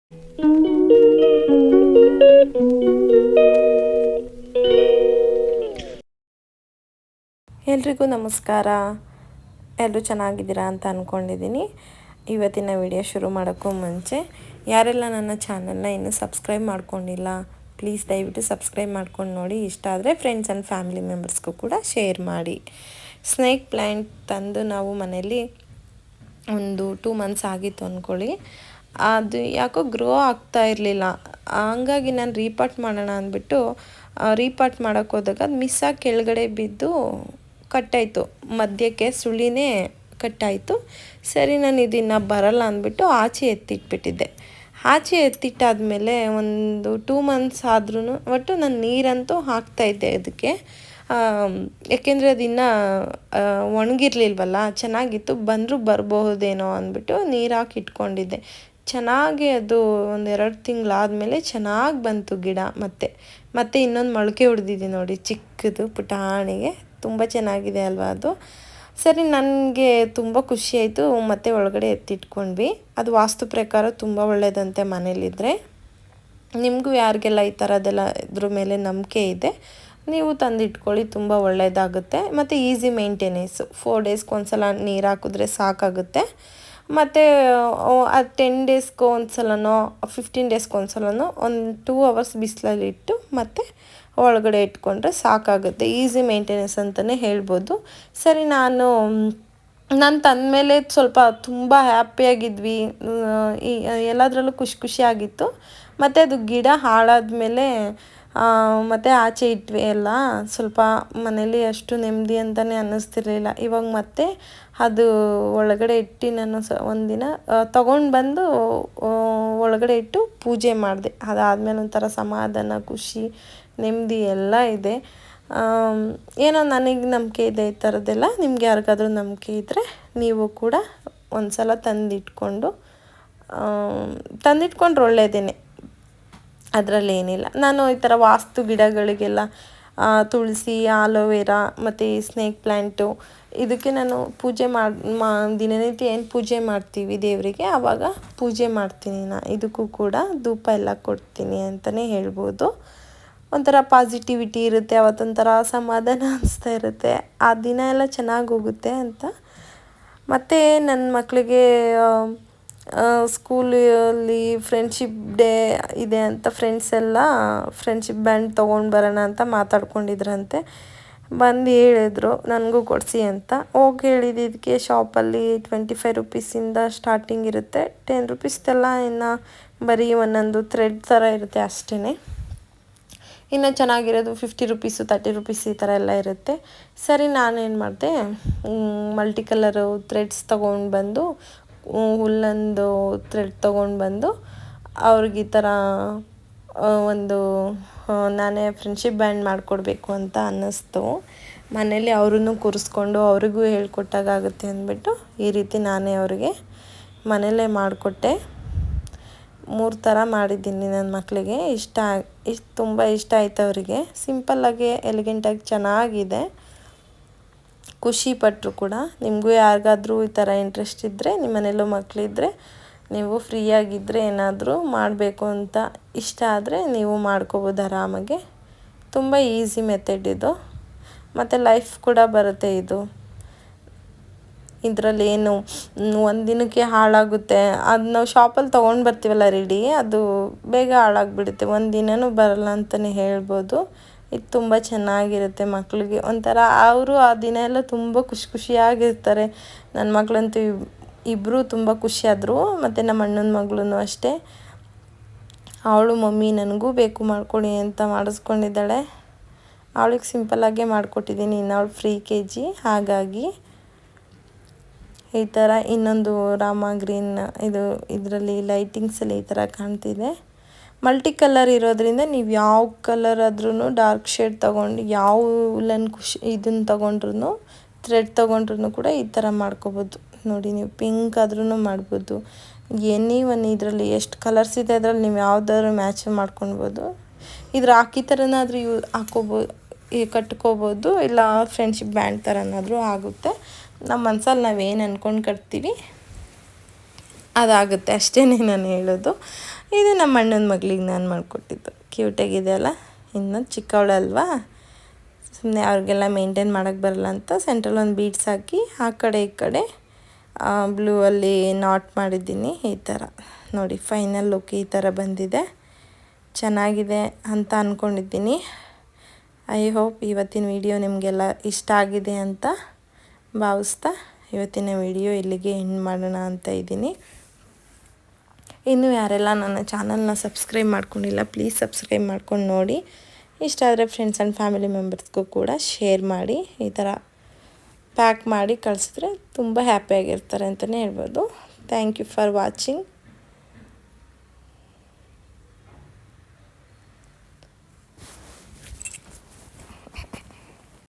ಎಲ್ರಿಗೂ ನಮಸ್ಕಾರ. ಎಲ್ಲರೂ ಚೆನ್ನಾಗಿದ್ದೀರಾ ಅಂತ ಅಂದ್ಕೊಂಡಿದ್ದೀನಿ. ಇವತ್ತಿನ ವಿಡಿಯೋ ಶುರು ಮಾಡೋಕ್ಕೂ ಮುಂಚೆ ಯಾರೆಲ್ಲ ನನ್ನ ಚಾನಲ್ನ ಇನ್ನೂ ಸಬ್ಸ್ಕ್ರೈಬ್ ಮಾಡ್ಕೊಂಡಿಲ್ಲ, ಪ್ಲೀಸ್ ದಯವಿಟ್ಟು ಸಬ್ಸ್ಕ್ರೈಬ್ ಮಾಡ್ಕೊಂಡು ನೋಡಿ. ಇಷ್ಟ ಆದರೆ ಫ್ರೆಂಡ್ಸ್ ಆ್ಯಂಡ್ ಫ್ಯಾಮಿಲಿ ಮೆಂಬರ್ಸ್ಗೂ ಕೂಡ ಶೇರ್ ಮಾಡಿ. ಸ್ನೇಕ್ ಪ್ಲ್ಯಾಂಟ್ ತಂದು ನಾವು ಮನೇಲಿ ಒಂದು 2 ಮಂತ್ಸ್ ಆಗಿತ್ತು ಅಂದ್ಕೊಳ್ಳಿ. ಅದು ಯಾಕೋ ಗ್ರೋ ಆಗ್ತಾ ಇರಲಿಲ್ಲ. ಹಂಗಾಗಿ ನಾನು ರೀಪಾಟ್ ಮಾಡೋಣ ಅಂದ್ಬಿಟ್ಟು ರೀಪಾಟ್ ಮಾಡೋಕ್ಕೆ ಹೋದಾಗ ಅದು ಮಿಸ್ಸಾಗಿ ಕೆಳಗಡೆ ಬಿದ್ದು ಕಟ್ಟಾಯಿತು. ಮಧ್ಯಕ್ಕೆ ಸುಳಿನೇ ಕಟ್ಟಾಯಿತು. ಸರಿ, ನಾನು ಇದನ್ನು ಬರಲ್ಲ ಅಂದ್ಬಿಟ್ಟು ಆಚೆ ಎತ್ತಿಟ್ಬಿಟ್ಟಿದ್ದೆ. ಆಚೆ ಎತ್ತಿಟ್ಟಾದಮೇಲೆ ಒಂದು 2 ಮಂತ್ಸ್ ಆದ್ರೂ ಒಟ್ಟು ನಾನು ನೀರಂತೂ ಹಾಕ್ತಾಯಿದ್ದೆ ಅದಕ್ಕೆ. ಯಾಕೆಂದರೆ ಅದಿನ್ನು ಒಣಗಿರ್ಲಿಲ್ವಲ್ಲ, ಚೆನ್ನಾಗಿತ್ತು, ಬಂದರೂ ಬರಬಹುದೇನೋ ಅಂದ್ಬಿಟ್ಟು ನೀರು ಹಾಕಿ ಇಟ್ಕೊಂಡಿದ್ದೆ. ಚೆನ್ನಾಗಿ ಅದು 1-2 ತಿಂಗಳಾದಮೇಲೆ ಚೆನ್ನಾಗಿ ಬಂತು ಗಿಡ. ಮತ್ತೆ ಇನ್ನೊಂದು ಮೊಳಕೆ ಹೊಡೆದಿದೆ ನೋಡಿ, ಚಿಕ್ಕದು ಪುಟಾಣಿಗೆ. ತುಂಬ ಚೆನ್ನಾಗಿದೆ ಅಲ್ವಾ ಅದು. ಸರಿ, ನನಗೆ ತುಂಬ ಖುಷಿಯಾಯಿತು. ಮತ್ತೆ ಒಳಗಡೆ ಎತ್ತಿಟ್ಕೊಂಡ್ವಿ. ಅದು ವಾಸ್ತು ಪ್ರಕಾರ ತುಂಬ ಒಳ್ಳೆಯದಂತೆ ಮನೇಲಿದ್ದರೆ. ನಿಮಗೂ ಯಾರಿಗೆಲ್ಲ ಈ ಥರದ್ದೆಲ್ಲ ಇದ್ರ ಮೇಲೆ ನಂಬಿಕೆ ಇದೆ, ನೀವು ತಂದಿಟ್ಕೊಳ್ಳಿ, ತುಂಬ ಒಳ್ಳೆಯದಾಗುತ್ತೆ. ಮತ್ತು ಈಸಿ ಮೇಂಟೆನೆನ್ಸು. 4 ಡೇಸ್ಗೆ ಒಂದ್ಸಲ ನೀರು ಹಾಕಿದ್ರೆ ಸಾಕಾಗುತ್ತೆ. ಮತ್ತು ಅದು 10 ಡೇಸ್ಗೆ ಒಂದ್ಸಲನೋ 15 ಡೇಸ್ಗೆ ಒಂದ್ಸಲನೋ ಒಂದು 2 ಅವರ್ಸ್ ಬಿಸಿಲಲ್ಲಿಟ್ಟು ಮತ್ತೆ ಒಳಗಡೆ ಇಟ್ಕೊಂಡ್ರೆ ಸಾಕಾಗುತ್ತೆ. ಈಸಿ ಮೇಂಟೆನೆನ್ಸ್ ಅಂತಲೇ ಹೇಳ್ಬೋದು. ಸರಿ, ನಾನು ತಂದಮೇಲೆ ಸ್ವಲ್ಪ ತುಂಬ ಹ್ಯಾಪಿಯಾಗಿದ್ವಿ, ಎಲ್ಲದರಲ್ಲೂ ಖುಷಿಯಾಗಿತ್ತು. ಮತ್ತು ಅದು ಗಿಡ ಹಾಳಾದ್ಮೇಲೆ ಮತ್ತು ಆಚೆ ಇಟ್ವಿ ಎಲ್ಲ. ಸ್ವಲ್ಪ ಮನೇಲಿ ಅಷ್ಟು ನೆಮ್ಮದಿ ಅಂತಲೇ ಅನ್ನಿಸ್ತಿರ್ಲಿಲ್ಲ. ಇವಾಗ ಮತ್ತೆ ಅದು ಒಳಗಡೆ ಇಟ್ಟು ನಾನು ಒಂದಿನ ತೊಗೊಂಡು ಬಂದು ಒಳಗಡೆ ಇಟ್ಟು ಪೂಜೆ ಮಾಡಿದೆ. ಅದಾದಮೇಲೆ ಒಂಥರ ಸಮಾಧಾನ, ಖುಷಿ, ನೆಮ್ಮದಿ ಎಲ್ಲ ಇದೆ. ಏನೋ ನನಗೆ ನಂಬಿಕೆ ಇದೆ ಈ ಥರದ್ದೆಲ್ಲ. ನಿಮ್ಗೆ ಯಾರಿಗಾದ್ರೂ ನಂಬಿಕೆ ಇದ್ದರೆ ನೀವು ಕೂಡ ಒಂದು ಸಲ ತಂದಿಟ್ಕೊಂಡ್ರೆ ಒಳ್ಳೆಯದೇನೆ, ಅದರಲ್ಲಿ ಏನಿಲ್ಲ. ನಾನು ಈ ಥರ ವಾಸ್ತು ಗಿಡಗಳಿಗೆಲ್ಲ ತುಳಸಿ, ಆಲೋವೆರಾ ಮತ್ತು ಈ ಸ್ನೇಕ್ ಪ್ಲ್ಯಾಂಟು, ಇದಕ್ಕೆ ನಾನು ಪೂಜೆ ದಿನನಿತ್ಯ ಏನು ಪೂಜೆ ಮಾಡ್ತೀವಿ ದೇವರಿಗೆ, ಆವಾಗ ಪೂಜೆ ಮಾಡ್ತೀನಿ. ಇದಕ್ಕೂ ಕೂಡ ಧೂಪ ಎಲ್ಲ ಕೊಡ್ತೀನಿ ಅಂತಲೇ ಹೇಳ್ಬೋದು. ಒಂಥರ ಪಾಸಿಟಿವಿಟಿ ಇರುತ್ತೆ, ಅವತ್ತೊಂಥರ ಸಮಾಧಾನ ಅನಿಸ್ತಾ ಇರುತ್ತೆ, ಆ ದಿನ ಎಲ್ಲ ಚೆನ್ನಾಗಿ ಹೋಗುತ್ತೆ ಅಂತ. ಮತ್ತು ನನ್ನ ಮಕ್ಕಳಿಗೆ ಸ್ಕೂಲಲ್ಲಿ ಫ್ರೆಂಡ್ಶಿಪ್ ಡೇ ಇದೆ ಅಂತ ಫ್ರೆಂಡ್ಸ್ ಎಲ್ಲ ಫ್ರೆಂಡ್ಶಿಪ್ ಬ್ಯಾಂಡ್ ತೊಗೊಂಡು ಬರೋಣ ಅಂತ ಮಾತಾಡ್ಕೊಂಡಿದ್ರಂತೆ. ಬಂದು ಹೇಳಿದ್ರು ನನಗೂ ಕೊಡಿಸಿ ಅಂತ. ಹೋಗಿ ಹೇಳಿದ್ದಕ್ಕೆ ಶಾಪಲ್ಲಿ 25 ರೂಪೀಸಿಂದ ಸ್ಟಾರ್ಟಿಂಗ್ ಇರುತ್ತೆ. 10 ರೂಪೀಸ್ದೆಲ್ಲ ಇನ್ನು ಬರೀ ಒಂದೊಂದು ಥ್ರೆಡ್ ಥರ ಇರುತ್ತೆ ಅಷ್ಟೇ. ಇನ್ನು ಚೆನ್ನಾಗಿರೋದು 50 ರೂಪೀಸು, 30 ರೂಪೀಸ್ ಈ ಥರ ಎಲ್ಲ ಇರುತ್ತೆ. ಸರಿ, ನಾನೇನು ಮಾಡಿದೆ, ಮಲ್ಟಿ ಕಲರು ಥ್ರೆಡ್ಸ್ ತೊಗೊಂಡು ಬಂದು, ಹುಲ್ಲೊಂದು ಥ್ರೆಡ್ ತೊಗೊಂಡು ಬಂದು ಅವ್ರಿಗೆ ಈ ಥರ ಒಂದು ನಾನೇ ಫ್ರೆಂಡ್ಶಿಪ್ ಬ್ಯಾಂಡ್ ಮಾಡಿಕೊಡ್ಬೇಕು ಅಂತ ಅನ್ನಿಸ್ತು. ಮನೇಲಿ ಅವ್ರನ್ನೂ ಕೂರಿಸ್ಕೊಂಡು ಅವ್ರಿಗೂ ಹೇಳ್ಕೊಟ್ಟಾಗುತ್ತೆ ಅಂದ್ಬಿಟ್ಟು ಈ ರೀತಿ ನಾನೇ ಅವರಿಗೆ ಮನೇಲೇ ಮಾಡಿಕೊಟ್ಟೆ. 3 ಥರ ಮಾಡಿದ್ದೀನಿ ನನ್ನ ಮಕ್ಕಳಿಗೆ. ತುಂಬ ಇಷ್ಟ ಆಯ್ತು ಅವರಿಗೆ. ಸಿಂಪಲ್ಲಾಗಿ, ಎಲಿಗೆಂಟಾಗಿ ಚೆನ್ನಾಗಿದೆ, ಖುಷಿಪಟ್ಟರು ಕೂಡ. ನಿಮಗೂ ಯಾರಿಗಾದ್ರೂ ಈ ಥರ ಇಂಟ್ರೆಸ್ಟ್ ಇದ್ದರೆ, ನಿಮ್ಮ ಮನೇಲೂ ಮಕ್ಕಳಿದ್ರೆ, ನೀವು ಫ್ರೀಯಾಗಿದ್ದರೆ ಏನಾದರೂ ಮಾಡಬೇಕು ಅಂತ ಇಷ್ಟ ಆದರೆ ನೀವು ಮಾಡ್ಕೋಬೋದು ಆರಾಮಾಗೆ. ತುಂಬ ಈಸಿ ಮೆಥಡ್ ಇದು, ಮತ್ತು ಲೈಫ್ ಕೂಡ ಬರುತ್ತೆ ಇದು. ಇದರಲ್ಲಿ ಏನು ಒಂದು ದಿನಕ್ಕೆ ಹಾಳಾಗುತ್ತೆ. ಅದು ನಾವು ಶಾಪಲ್ಲಿ ತೊಗೊಂಡು ಬರ್ತೀವಲ್ಲ ರೆಡಿ, ಅದು ಬೇಗ ಹಾಳಾಗಿಬಿಡುತ್ತೆ, ಒಂದು ದಿನವೂ ಬರಲ್ಲ ಅಂತಲೇ ಹೇಳ್ಬೋದು. ಇದು ತುಂಬ ಚೆನ್ನಾಗಿರುತ್ತೆ ಮಕ್ಕಳಿಗೆ. ಒಂಥರ ಅವರು ಆ ದಿನ ಎಲ್ಲ ತುಂಬ ಖುಷಿಯಾಗಿರ್ತಾರೆ. ನನ್ನ ಮಗಳಂತೂ ಇಬ್ಬರು ತುಂಬ ಖುಷಿಯಾದರು. ಮತ್ತು ನಮ್ಮ ಅಣ್ಣನ ಮಗಳೂ ಅಷ್ಟೇ. ಅವಳು ಮಮ್ಮಿ ನನಗೂ ಬೇಕು ಮಾಡಿಕೊಡಿ ಅಂತ ಮಾಡಿಸ್ಕೊಂಡಿದ್ದಾಳೆ. ಅವಳಿಗೆ ಸಿಂಪಲ್ಲಾಗೇ ಮಾಡಿಕೊಟ್ಟಿದ್ದೀನಿ, ಇನ್ನು ಅವಳು ಫ್ರೀ KG. ಹಾಗಾಗಿ ಈ ಥರ ಇನ್ನೊಂದು ರಾಮ ಗ್ರೀನ್, ಇದರಲ್ಲಿ ಲೈಟಿಂಗ್ಸಲ್ಲಿ ಈ ಥರ ಕಾಣ್ತಿದೆ. ಮಲ್ಟಿ ಕಲರ್ ಇರೋದ್ರಿಂದ ನೀವು ಯಾವ ಕಲರ್ ಆದ್ರೂ, ಡಾರ್ಕ್ ಶೇಡ್ ತೊಗೊಂಡು, ಯಾವ ಉಲ್ಲನ್ ಇದನ್ನು ತೊಗೊಂಡ್ರು, ಥ್ರೆಡ್ ತೊಗೊಂಡ್ರು ಕೂಡ ಈ ಥರ ಮಾಡ್ಕೋಬೋದು. ನೋಡಿ, ನೀವು ಪಿಂಕ್ ಆದ್ರೂ ಮಾಡ್ಬೋದು. ಇದರಲ್ಲಿ ಎಷ್ಟು ಕಲರ್ಸ್ ಇದೆ, ಅದರಲ್ಲಿ ನೀವು ಯಾವುದಾದ್ರೂ ಮ್ಯಾಚ್ ಮಾಡ್ಕೊಳ್ಬೋದು. ಇದ್ರ ಹಾಕಿ ಥರನಾದ್ರೂ ಹಾಕೋಬೋದು, ಕಟ್ಕೋಬೋದು, ಇಲ್ಲ ಫ್ರೆಂಡ್ಶಿಪ್ ಬ್ಯಾಂಡ್ ಥರನಾದ್ರೂ ಆಗುತ್ತೆ. ನಮ್ಮ ಮನಸ್ಸಲ್ಲಿ ನಾವೇನು ಅಂದ್ಕೊಂಡು ಕಟ್ತೀವಿ ಅದಾಗುತ್ತೆ, ಅಷ್ಟೇ ನಾನು ಹೇಳೋದು. ಇದು ನಮ್ಮ ಅಣ್ಣನ ಮಗಳಿಗೆ ನಾನು ಮಾಡಿಕೊಟ್ಟಿದ್ದು. ಕ್ಯೂಟಾಗಿದೆ ಅಲ್ಲ, ಇನ್ನು ಚಿಕ್ಕವಳಲ್ವಾ, ಸುಮ್ಮನೆ ಅವ್ರಿಗೆಲ್ಲ ಮೇಂಟೈನ್ ಮಾಡೋಕ್ಕೆ ಬರಲ್ಲ ಅಂತ ಸೆಂಟ್ರಲ್ಲಿ ಒಂದು ಬೀಡ್ಸ್ ಹಾಕಿ ಆ ಕಡೆ ಈ ಕಡೆ ಬ್ಲೂ ಅಲ್ಲಿ ನಾಟ್ ಮಾಡಿದ್ದೀನಿ. ಈ ಥರ ನೋಡಿ ಫೈನಲ್ ಲುಕ್ ಈ ಥರ ಬಂದಿದೆ. ಚೆನ್ನಾಗಿದೆ ಅಂತ ಅಂದ್ಕೊಂಡಿದ್ದೀನಿ. ಐ ಹೋಪ್ ಇವತ್ತಿನ ವಿಡಿಯೋ ನಿಮಗೆಲ್ಲ ಇಷ್ಟ ಆಗಿದೆ ಅಂತ ಭಾವಿಸ್ತಾ ಇವತ್ತಿನ ವಿಡಿಯೋ ಇಲ್ಲಿಗೆ ಎಂಡ್ ಮಾಡೋಣ ಅಂತ ಇದ್ದೀನಿ. ಇನ್ನೂ ಯಾರೆಲ್ಲ ನನ್ನ ಚಾನಲ್ನ ಸಬ್ಸ್ಕ್ರೈಬ್ ಮಾಡ್ಕೊಂಡಿಲ್ಲ ಪ್ಲೀಸ್ ಸಬ್ಸ್ಕ್ರೈಬ್ ಮಾಡ್ಕೊಂಡು ನೋಡಿ. ಇಷ್ಟ ಆದರೆ ಫ್ರೆಂಡ್ಸ್ ಆ್ಯಂಡ್ ಫ್ಯಾಮಿಲಿ ಮೆಂಬರ್ಸ್ಗೂ ಕೂಡ ಶೇರ್ ಮಾಡಿ. ಈ ಥರ ಪ್ಯಾಕ್ ಮಾಡಿ ಕಳಿಸಿದ್ರೆ ತುಂಬ ಹ್ಯಾಪಿಯಾಗಿರ್ತಾರೆ ಅಂತಲೇ ಹೇಳ್ಬೋದು. Thank you for watching.